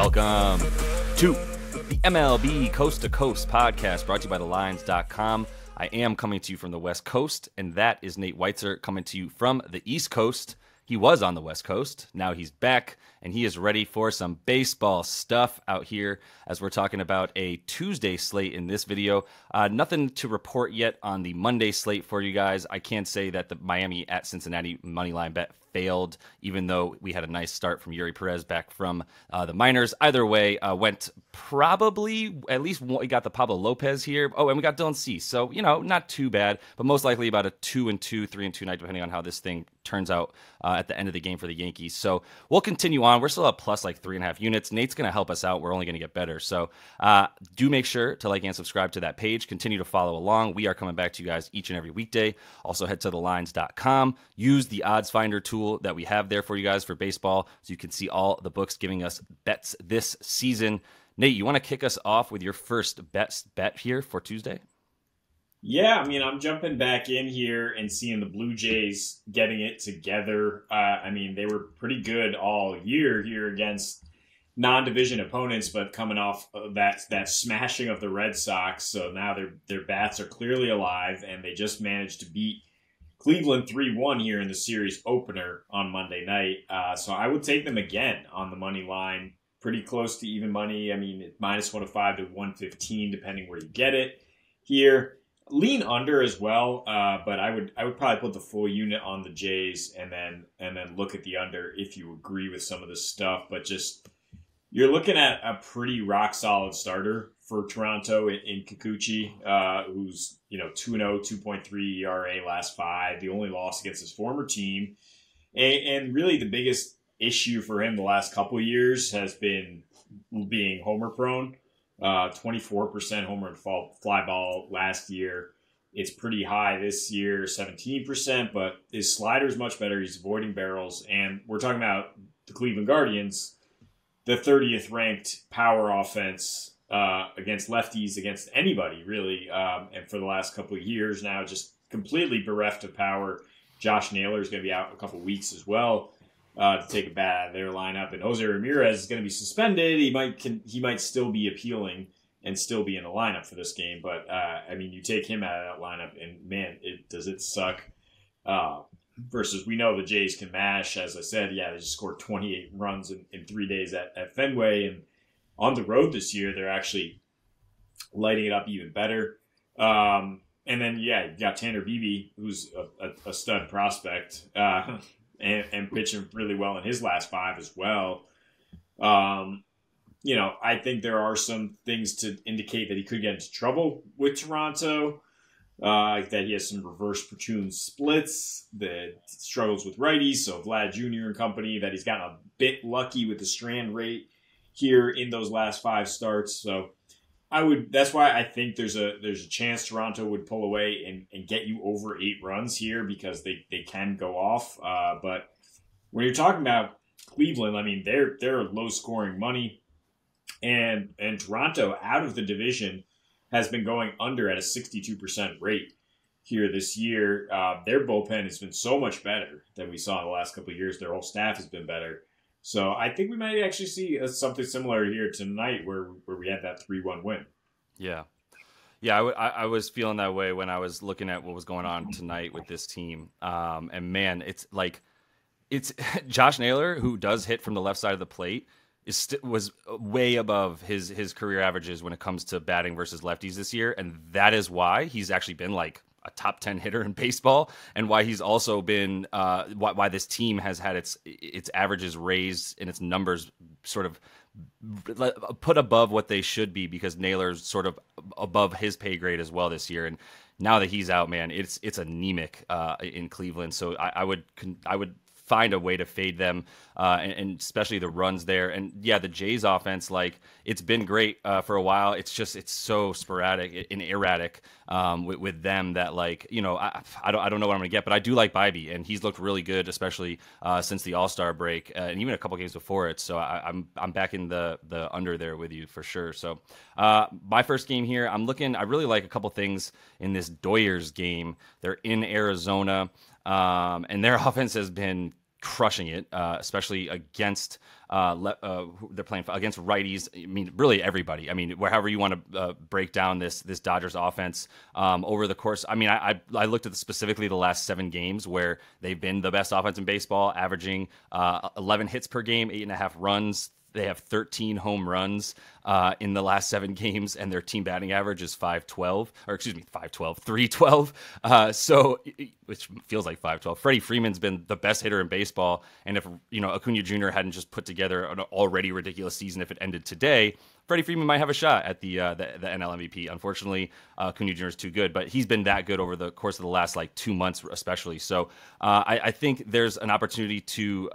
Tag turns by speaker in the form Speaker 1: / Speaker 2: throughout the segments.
Speaker 1: Welcome to the MLB Coast to Coast podcast brought to you by thelines.com. I am coming to you from the West Coast, and that is Nate Weitzer coming to you from the East Coast. He was on the West Coast. Now he's back, and he is ready for some baseball stuff out here as we're talking about a Tuesday slate in this video. Nothing to report yet on the Monday slate for you guys. I can say that the Miami at Cincinnati moneyline bet failed, even though we had a nice start from Yuri Perez back from the minors. Either way, went probably at least one, we got the Pablo Lopez here. Oh, and we got Dylan Cease. So, not too bad, but most likely about a 2-2, 3-2 night, depending on how this thing turns out at the end of the game for the Yankees. So we'll continue on. We're still at plus like 3.5 units. Nate's going to help us out. We're only going to get better. So do make sure to like and subscribe to that page. Continue to follow along. We are coming back to you guys each and every weekday. Also head to thelines.com. Use the odds finder tool that we have there for you guys for baseball so you can see all the books giving us bets this season. Nate, you want to kick us off with your first best bet here for Tuesday?
Speaker 2: Yeah, I'm jumping back in here and seeing the Blue Jays getting it together. They were pretty good all year here against non-division opponents, but coming off of that smashing of the Red Sox. So now their bats are clearly alive, and they just managed to beat Cleveland 3-1 here in the series opener on Monday night. So I would take them again on the money line, pretty close to even money. Minus 105 to 115, depending where you get it here. Lean under as well, but I would probably put the full unit on the Jays and then look at the under if you agree with some of this stuff. But just you're looking at a pretty rock solid starter for Toronto in Kikuchi, who's 2-0, 2.3 ERA last 5. The only loss against his former team, and really the biggest issue for him the last couple of years has been being homer prone. 24% homer and fly ball last year. It's pretty high this year, 17%, but his slider is much better. He's avoiding barrels, and we're talking about the Cleveland Guardians, the 30th ranked power offense against lefties, against anybody really, and for the last couple of years now, just completely bereft of power. Josh Naylor is going to be out a couple of weeks as well. To take a bat out of their lineup, and Jose Ramirez is going to be suspended. He might still be appealing and still be in the lineup for this game. But you take him out of that lineup, and man, does it suck. Versus we know the Jays can mash. As I said, they just scored 28 runs in 3 days at Fenway, and on the road this year they're actually lighting it up even better. And then you got Tanner Beebe, who's a stud prospect. And pitching really well in his last 5 as well. I think there are some things to indicate that he could get into trouble with Toronto, that he has some reverse platoon splits, that struggles with righties, so Vlad Jr. and company, that he's gotten a bit lucky with the strand rate here in those last 5 starts. So that's why I think there's a chance Toronto would pull away and get you over 8 runs here, because they can go off. But when you're talking about Cleveland, they're low scoring money, and Toronto out of the division has been going under at a 62% rate here this year. Their bullpen has been so much better than we saw in the last couple of years. Their whole staff has been better. So I think we might actually see something similar here tonight where we had that 3-1 win.
Speaker 1: Yeah. Yeah, I was feeling that way when I was looking at what was going on tonight with this team. And man, it's Josh Naylor, who does hit from the left side of the plate, was way above his career averages when it comes to batting versus lefties this year. And that is why he's actually been like a top 10 hitter in baseball, and why he's also been why this team has had its averages raised and its numbers sort of put above what they should be, because Naylor's sort of above his pay grade as well this year. And now that he's out, man, it's anemic in Cleveland. So I would find a way to fade them, and especially the runs there. And yeah, the Jays offense, it's been great for a while. It's so sporadic and erratic with them that I don't know what I'm gonna get, but I do like Bybee, and he's looked really good, especially since the All-Star break, and even a couple games before it. So I'm back in the under there with you for sure. So my first game here, I really like a couple things in this Doyers game. They're in Arizona. And their offense has been crushing it, especially against they're playing against righties. I mean, really everybody. I mean, however you want to break down this Dodgers offense over the course. I mean, I looked at specifically the last 7 games where they've been the best offense in baseball, averaging 11 hits per game, 8.5 runs. They have 13 home runs in the last 7 games, and their team batting average is 312. So, which feels like 512. Freddie Freeman's been the best hitter in baseball, and if Acuna Jr. hadn't just put together an already ridiculous season, if it ended today, Freddie Freeman might have a shot at the NL MVP. Unfortunately, Acuna Jr. is too good, but he's been that good over the course of the last 2 months, especially. So I think there's an opportunity to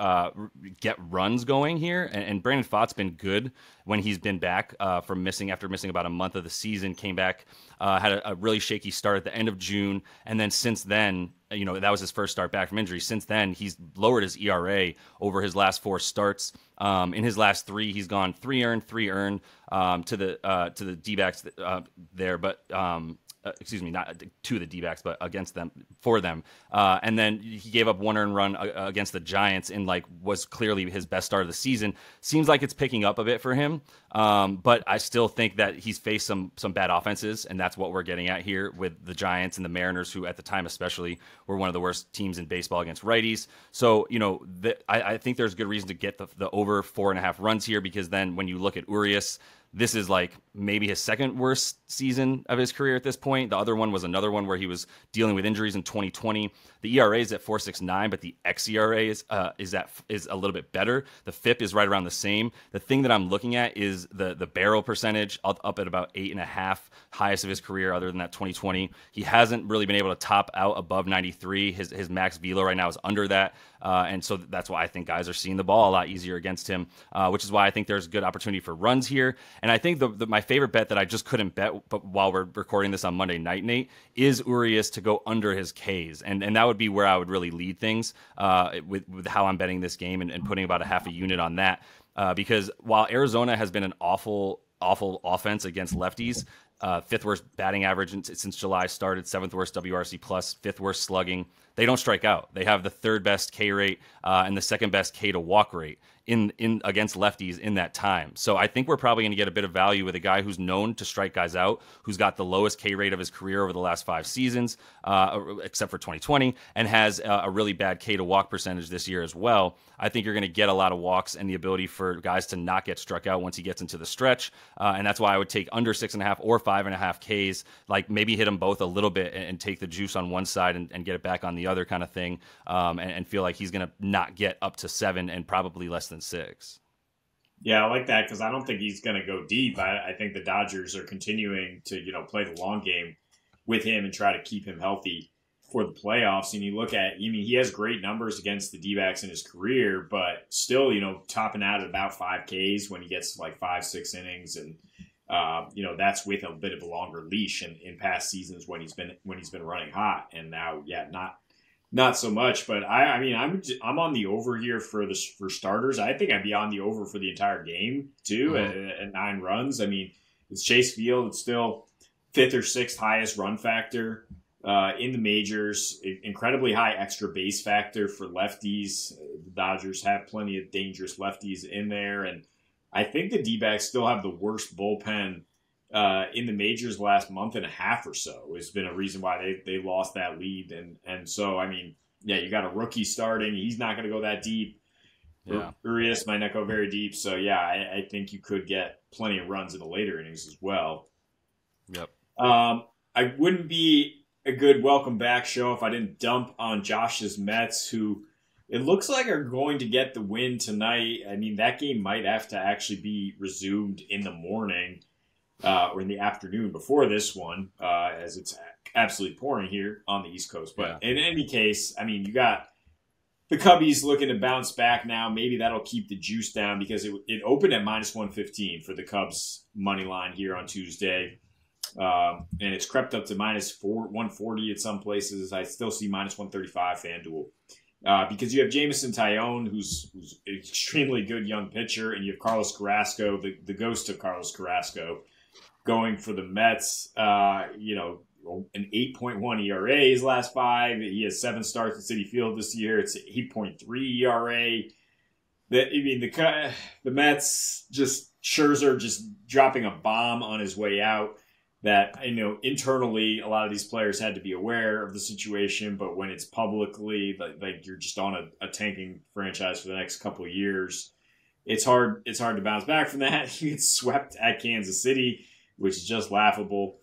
Speaker 1: get runs going here, and Brandon Pfaadt's been good when he's been back after missing about a month of the season. Came back, had a really shaky start at the end of June, and then since then, that was his first start back from injury. Since then, he's lowered his ERA over his last 4 starts. In his last 3, he's gone 3 earned, 3 earned to the D-backs there, but excuse me, not to the D-backs, but for them. And then he gave up 1 earned run against the Giants in was clearly his best start of the season. Seems like it's picking up a bit for him, but I still think that he's faced some bad offenses, and that's what we're getting at here with the Giants and the Mariners, who at the time especially were one of the worst teams in baseball against righties. So I think there's good reason to get the over 4.5 runs here, because then when you look at Urias, this is maybe his second worst season of his career at this point. The other one was another one where he was dealing with injuries in 2020. The ERA is at 4.69, but the xERA is a little bit better. The FIP is right around the same. The thing that I'm looking at is the barrel percentage up at about 8.5, highest of his career other than that 2020. He hasn't really been able to top out above 93. His max velo right now is under that. And so that's why I think guys are seeing the ball a lot easier against him, which is why I think there's good opportunity for runs here. And I think my favorite bet that I just couldn't bet, but while we're recording this on Monday night, Nate, is Urias to go under his Ks. And that would be where I would really lead things with how I'm betting this game and putting about a half a unit on that. Because while Arizona has been an awful offense against lefties, 5th worst batting average since July started, 7th worst WRC plus, 5th worst slugging. They don't strike out. They have the 3rd best K rate and the 2nd best K to walk rate in against lefties in that time. So I think we're probably going to get a bit of value with a guy who's known to strike guys out, who's got the lowest K rate of his career over the last 5 seasons, except for 2020, and has a really bad K to walk percentage this year as well. I think you're going to get a lot of walks and the ability for guys to not get struck out once he gets into the stretch. And that's why I would take under 6.5 or 5.5 Ks, maybe hit them both a little bit and take the juice on one side and get it back on the other kind of thing, and feel like he's going to not get up to 7 and probably less than 6.
Speaker 2: Yeah, I like that because I don't think he's going to go deep. I think the Dodgers are continuing to play the long game with him and try to keep him healthy for the playoffs. And you look at, he has great numbers against the D-backs in his career, but still, topping out at about 5 Ks when he gets 5-6 innings, and that's with a bit of a longer leash in past seasons when he's been running hot. And now, not so much, but I'm on the over here for starters. I think I'd be on the over for the entire game too at 9 runs. I mean, it's Chase Field. It's still 5th or 6th highest run factor in the majors. Incredibly high extra base factor for lefties. The Dodgers have plenty of dangerous lefties in there, and I think the D-backs still have the worst bullpen in the majors last month and a half or so. Has been a reason why they lost that lead. And so, you got a rookie starting. He's not going to go that deep. Yeah. Urias might not go very deep. So, I think you could get plenty of runs in the later innings as well.
Speaker 1: Yep.
Speaker 2: I wouldn't be a good welcome back show if I didn't dump on Josh's Mets, who it looks like are going to get the win tonight. That game might have to actually be resumed in the morning. Or in the afternoon before this one, as it's absolutely pouring here on the East Coast. But in any case, you got the Cubbies looking to bounce back now. Maybe that'll keep the juice down because it opened at -115 for the Cubs money line here on Tuesday. And it's crept up to -140 at some places. I still see -135 FanDuel. Because you have Jameson Taillon, who's an extremely good young pitcher, and you have Carlos Carrasco, the ghost of Carlos Carrasco, going for the Mets. an 8.1 ERA his last 5. He has 7 starts at Citi Field this year. It's 8.3 ERA. The Mets, just Scherzer just dropping a bomb on his way out. That, internally, a lot of these players had to be aware of the situation, but when it's publicly, like you're just on a tanking franchise for the next couple of years, it's hard to bounce back from that. He gets swept at Kansas City, which is just laughable.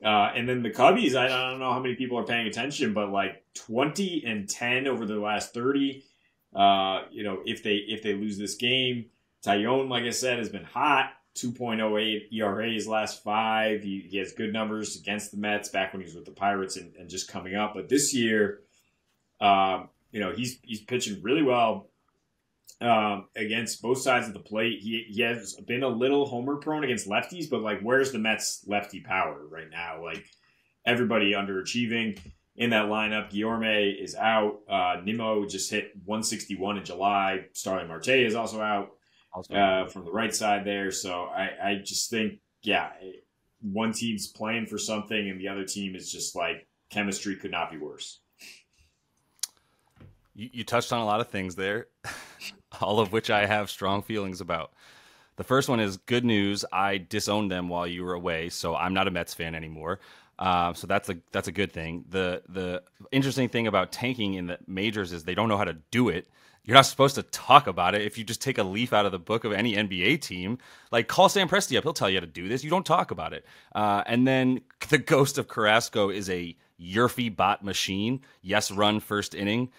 Speaker 2: And then the Cubbies, I don't know how many people are paying attention, but like 20-10 over the last 30. If they lose this game, Taillon, like I said, has been hot. 2.08 ERA his last 5. He has good numbers against the Mets back when he was with the Pirates and just coming up. But this year, he's pitching really well against both sides of the plate. He has been a little homer prone against lefties, but like, where's the Mets lefty power right now? Like, everybody underachieving in that lineup. Guillorme is out. Nimmo just hit 161 in July. Starling Marte is also out. From the right side there. So I just think, one team's playing for something and the other team is just like, chemistry could not be worse.
Speaker 1: You touched on a lot of things there, all of which I have strong feelings about. The first one is good news. I disowned them while you were away, so I'm not a Mets fan anymore. So that's a good thing. The interesting thing about tanking in the majors is they don't know how to do it. You're not supposed to talk about it. If you just take a leaf out of the book of any NBA team, like call Sam Presti up, he'll tell you how to do this. You don't talk about it. And then the ghost of Carrasco is a Yurfie bot machine. Yes, run first inning.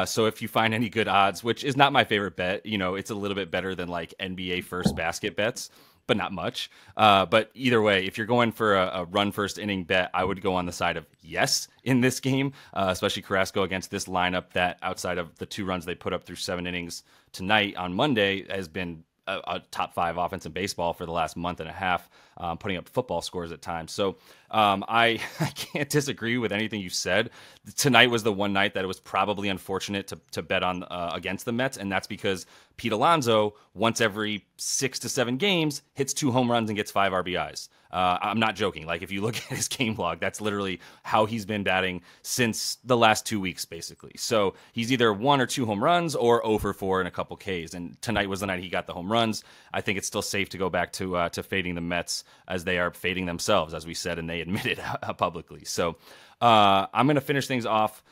Speaker 1: So if you find any good odds, which is not my favorite bet, it's a little bit better than like NBA first basket bets, but not much. But either way, if you're going for a run first inning bet, I would go on the side of yes in this game, especially Carrasco against this lineup that outside of the 2 runs they put up through 7 innings tonight on Monday has been a top 5 offense in baseball for the last month and a half, putting up football scores at times. So I can't disagree with anything you said. Tonight was the one night that it was probably unfortunate to bet on against the Mets, and that's because Pete Alonso, once every 6 to 7 games, hits 2 home runs and gets 5 RBIs. I'm not joking. Like, if you look at his game log, that's literally how he's been batting since the last 2 weeks, basically. So he's either 1 or 2 home runs or 0 for 4 and a couple Ks. And tonight was the night he got the home runs. I think it's still safe to go back to fading the Mets as they are fading themselves, as we said, and they admitted publicly. So I'm going to finish things off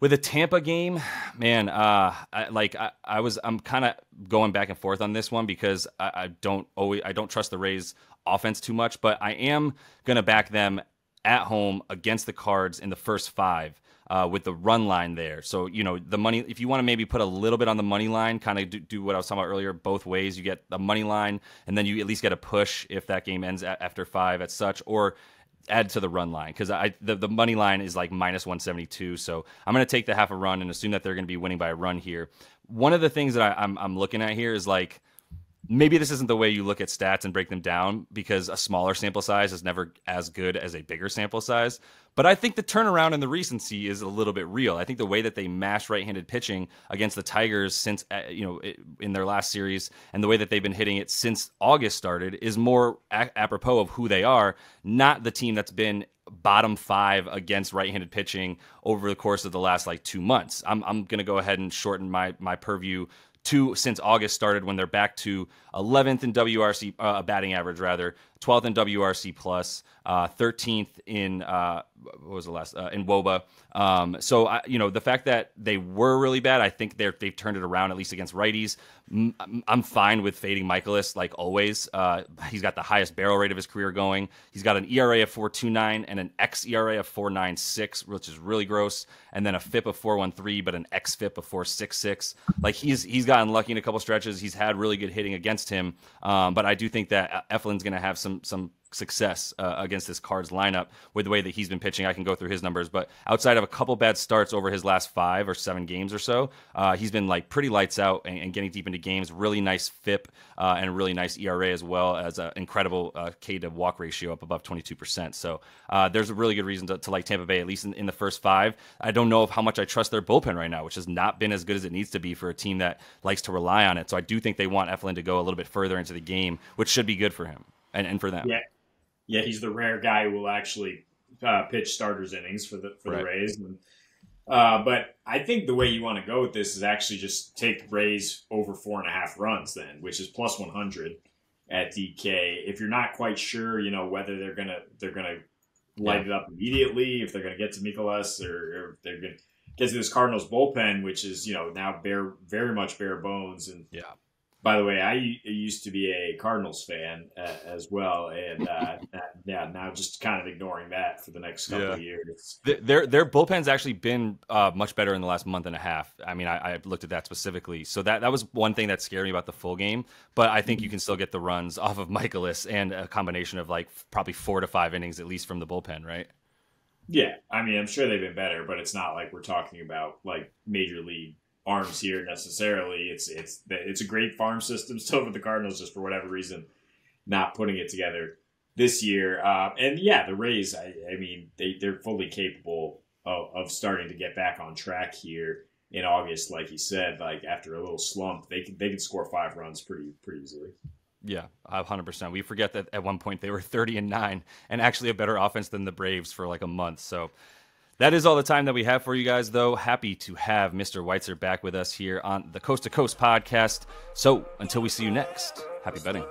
Speaker 1: with a Tampa game. Man, I'm kind of going back and forth on this one because I don't trust the Rays offense too much, but I am going to back them at home against the Cards in the first 5 with the run line there. So, the money, if you want to maybe put a little bit on the money line, kind of do what I was talking about earlier, both ways, you get the money line and then you at least get a push if that game ends after 5 at such, or add to the run line, because the money line is like minus 172. So I'm going to take the half a run and assume that they're going to be winning by a run here. One of the things that I'm looking at here is like, maybe this isn't the way you look at stats and break them down, because a smaller sample size is never as good as a bigger sample size. But I think the turnaround and the recency is a little bit real. I think the way that they mashed right-handed pitching against the Tigers since, in their last series, and the way that they've been hitting it since August started is more apropos of who they are, not the team that's been bottom 5 against right-handed pitching over the course of the last 2 months. I'm going to go ahead and shorten my purview to since August started, when they're back to 11th in WRC batting average, rather 12th in WRC plus, 13th in what was the last in WOBA. So the fact that they were really bad, I think they've turned it around, at least against righties. I'm fine with fading Michaelis like always. He's got the highest barrel rate of his career going. He's got an ERA of 4.29 and an xERA of 4.96, which is really gross, and then a FIP of 4.13, but an xFIP of 4.66. Like he's gotten lucky in a couple stretches. He's had really good hitting against him, but I do think that Eflin's going to have some success against this Cards lineup with the way that he's been pitching. I can go through his numbers, but outside of a couple bad starts over his last 5 or 7 games or so, he's been pretty lights out and getting deep into games. Really nice FIP and a really nice ERA, as well as an incredible K to walk ratio up above 22%. So there's a really good reason to like Tampa Bay, at least in the first 5. I don't know how much I trust their bullpen right now, which has not been as good as it needs to be for a team that likes to rely on it. So I do think they want Eflin to go a little bit further into the game, which should be good for him and for them.
Speaker 2: Yeah, he's the rare guy who will actually pitch starters innings for the
Speaker 1: Right.
Speaker 2: Rays. And, but I think the way you want to go with this is actually just take Rays over 4.5 runs then, which is plus 100 at DK. If you're not quite sure, whether they're gonna light it up immediately, if they're gonna get to Mikolas, or if they're gonna get to this Cardinals bullpen, which is now very much bare bones. And by the way, I used to be a Cardinals fan as well, and now just kind of ignoring that for the next couple of years.
Speaker 1: Their bullpen's actually been much better in the last month and a half. I mean, I looked at that specifically, so that was one thing that scared me about the full game. But I think you can still get the runs off of Mikolas and a combination of like probably 4 to 5 innings at least from the bullpen, right?
Speaker 2: Yeah, I mean, I'm sure they've been better, but it's not like we're talking about like major league arms here necessarily. It's a great farm system still for the Cardinals, just for whatever reason not putting it together this year. And the Rays, I mean, they're fully capable of starting to get back on track here in August. Like you said, like after a little slump, they can score 5 runs pretty easily.
Speaker 1: Yeah, 100%. We forget that at one point they were 30-9 and actually a better offense than the Braves for like a month. So that is all the time that we have for you guys, though. Happy to have Mr. Weitzer back with us here on the Coast to Coast podcast. So until we see you next, happy betting.